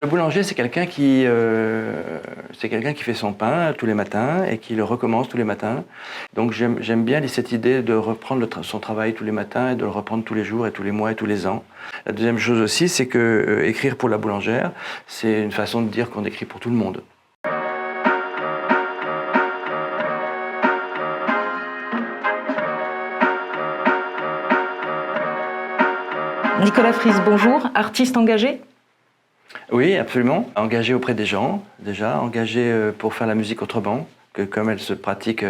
Le boulanger, c'est quelqu'un qui fait son pain tous les matins et qui le recommence tous les matins. Donc j'aime bien cette idée de reprendre son travail tous les matins et de le reprendre tous les jours et tous les mois et tous les ans. La deuxième chose aussi, c'est que écrire pour la boulangère, c'est une façon de dire qu'on écrit pour tout le monde. Nicolas Fries, bonjour, artiste engagé? Oui, absolument. Engagé auprès des gens, déjà. Engagé pour faire la musique autrement, que comme elle se pratique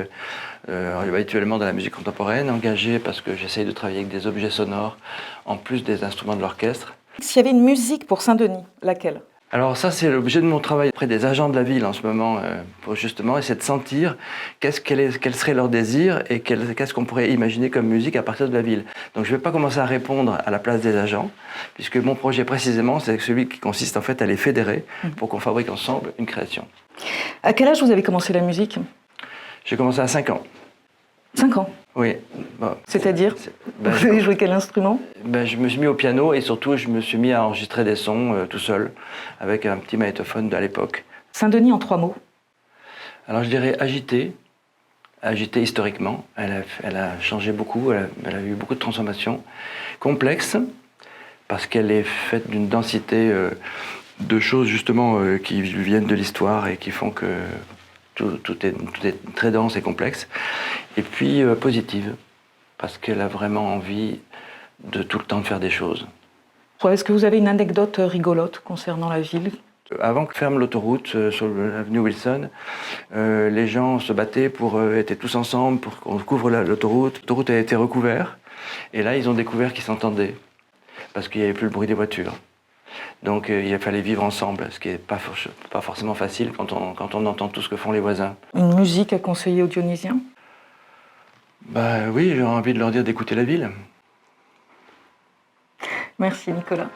habituellement dans la musique contemporaine. Engagé parce que j'essaye de travailler avec des objets sonores, en plus des instruments de l'orchestre. S'il y avait une musique pour Saint-Denis, laquelle? Alors ça, c'est l'objet de mon travail auprès des agents de la ville en ce moment, pour justement essayer de sentir quel serait leur désir et qu'est-ce qu'on pourrait imaginer comme musique à partir de la ville. Donc je ne vais pas commencer à répondre à la place des agents, puisque mon projet précisément, c'est celui qui consiste en fait à les fédérer pour qu'on fabrique ensemble une création. À quel âge vous avez commencé la musique? J'ai commencé à 5 ans. 5 ans? Oui. Bon, c'est-à-dire vous avez joué quel instrument? Je me suis mis au piano et surtout je me suis mis à enregistrer des sons tout seul, avec un petit magnétophone à l'époque. Saint-Denis en 3 mots. Alors je dirais agitée historiquement. Elle a changé beaucoup, elle a eu beaucoup de transformations. Complexe, parce qu'elle est faite d'une densité de choses justement qui viennent de l'histoire et qui font que tout est très dense et complexe. Et puis positive, parce qu'elle a vraiment envie de tout le temps de faire des choses. Est-ce que vous avez une anecdote rigolote concernant la ville? Avant que ferme l'autoroute sur l'avenue Wilson, les gens se battaient étaient tous ensemble pour qu'on couvre l'autoroute. L'autoroute a été recouverte et là ils ont découvert qu'ils s'entendaient parce qu'il n'y avait plus le bruit des voitures. Donc il fallait vivre ensemble, ce qui n'est pas forcément facile quand on entend tout ce que font les voisins. Une musique à conseiller aux Dionysiens? Oui, j'ai envie de leur dire d'écouter la ville. Merci Nicolas.